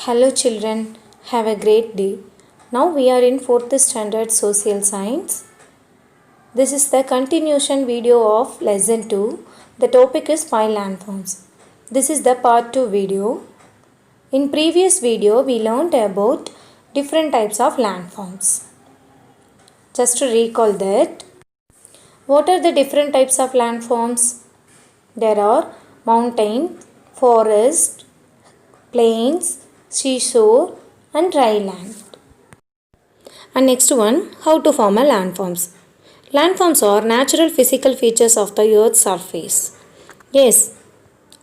Hello children, have a great day. Now we are in 4th standard social science. This is the continuation video of lesson 2. The topic is 5 landforms. This is the part 2 video. In previous video we learned about different types of landforms. Just to recall that, what are the different types of landforms? There are mountain, forest, plains, seashore and dry land. And next one, how to form a landforms. Landforms are natural physical features of the earth's surface. Yes,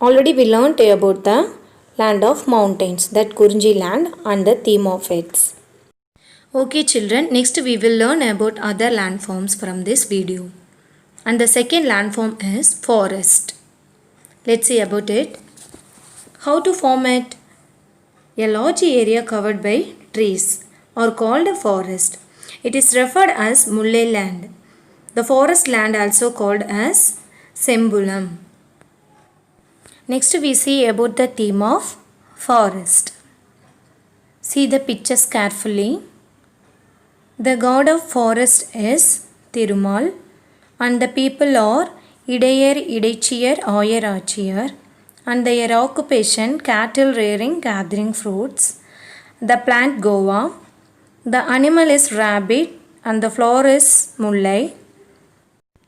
already we learnt about the land of mountains, that Kurunji land and the theme of it. Okay children, next we will learn about other landforms from this video. And the second landform is forest. Let's see about it. How to form it? A large area covered by trees are called a forest. It is referred as Mullai land. The forest land also called as Sembulam. Next we see about the theme of forest. See the pictures carefully. The god of forest is Thirumal and the people are Idayar, Idaichiyar, Ayar, Achiyar. And their occupation cattle rearing, gathering fruits. The plant guava. The animal is rabbit and the flower is mullai.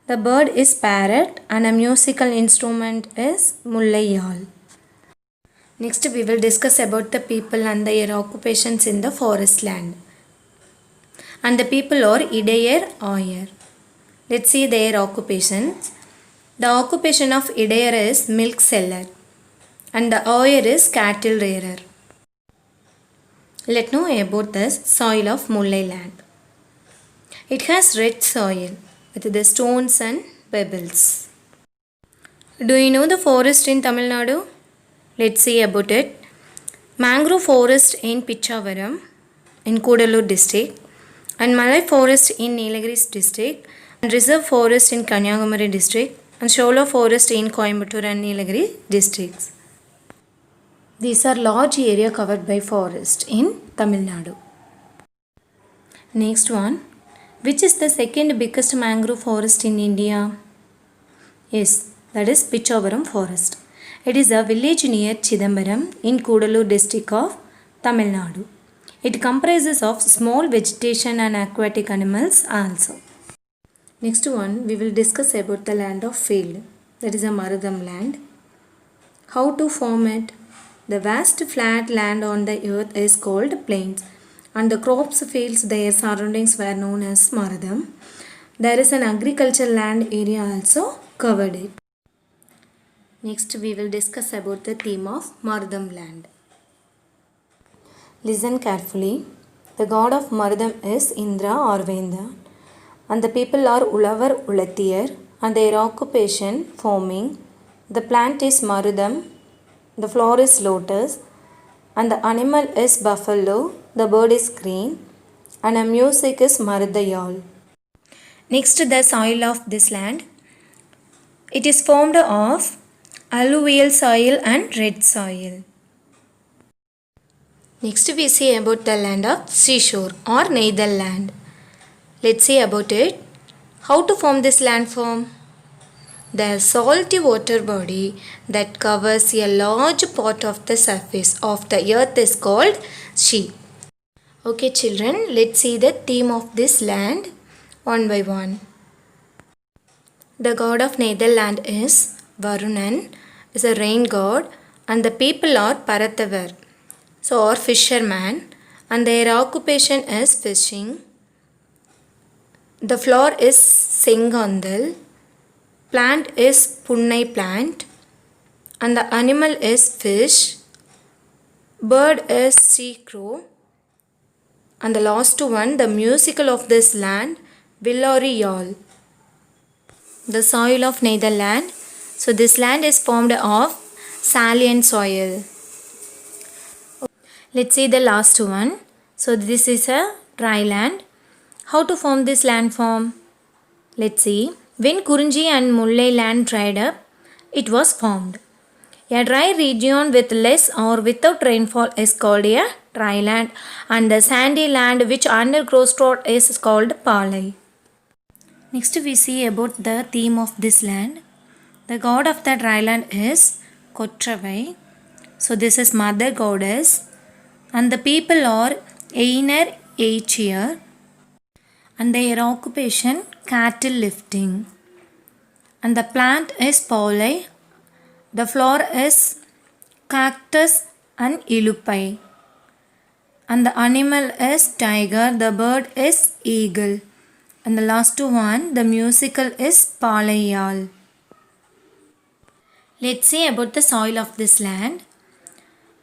The bird is parrot and a musical instrument is mullayal. Next we will discuss about the people and their occupations in the forest land. And the people are Idayar, Ayar. Let's see their occupations. The occupation of Idayar is milk seller. And the Ayar is cattle rearer. Let's know about the soil of Mullai land. It has red soil with the stones and pebbles. Do you know the forest in Tamil Nadu? Let's see about it. Mangrove forest in Pichavaram in Kudalur district and Malai forest in Nilgiris district and reserve forest in Kanyakumari district and Shola forest in Coimbatore and Nilgiri districts. These are large area covered by forest in Tamil Nadu. Next one, which is the second biggest mangrove forest in India? Yes, that is Pichavaram forest. It is a village near Chidambaram in Kudalur district of Tamil Nadu. It comprises of small vegetation and aquatic animals also. Next one, we will discuss about the land of field. That is a Marudam land. How to form it? The vast flat land on the earth is called plains and the crops fields their surroundings were known as Marudam. There is an agricultural land area also covered it. Next we will discuss about the theme of Marudam land. Listen carefully. The god of Marudam is Indra or Venda and the people are Ulavar Ulathiyar and their occupation farming. The plant is Marudam. The flower is lotus and the animal is buffalo, the bird is green and the music is Marudayal. Next the soil of this land. It is formed of alluvial soil and red soil. Next we see about the land of seashore or Neithal land. Let's see about it. How to form this landform? The salty water body that covers a large part of the surface of the earth is called sea. Okay children, let's see the theme of this land one by one. The god of Neithal land is Varunan, is a rain god and the people are Parathavar, so are fishermen and their occupation is fishing. The flower is Sengandal. Plant is Punnai plant and the animal is fish. Bird is sea crow. And the last one, the musical of this land, Villariyal. The soil of Neithal land. So this land is formed of saline soil. Let's see the last one. So this is a dry land. How to form this landform? Let's see. When Kurunji and Mullai land dried up, it was formed. A dry region with less or without rainfall is called a dry land, and the sandy land which undergoes drought is called palai. Next we see about the theme of this land. The god of the dry land is Kottravai. So this is mother goddess, and the people are Einar Eichir, and their occupation cattle lifting, and the plant is palai. The flower is cactus and ilupai, and the animal is tiger. The bird is eagle, and the last one, the musical is palayal. Let's see about the soil of this land.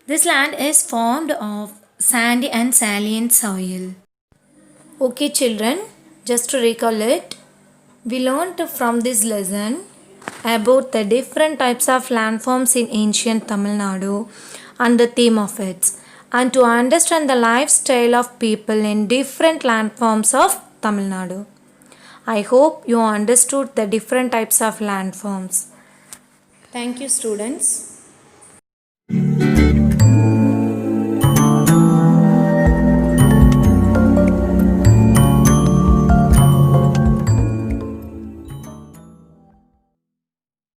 This land is formed of sandy and saline soil. Okay children, just to recall it, we learned from this lesson about the different types of landforms in ancient Tamil Nadu and the theme of it, and to understand the lifestyle of people in different landforms of Tamil Nadu. I hope you understood the different types of landforms. Thank you students.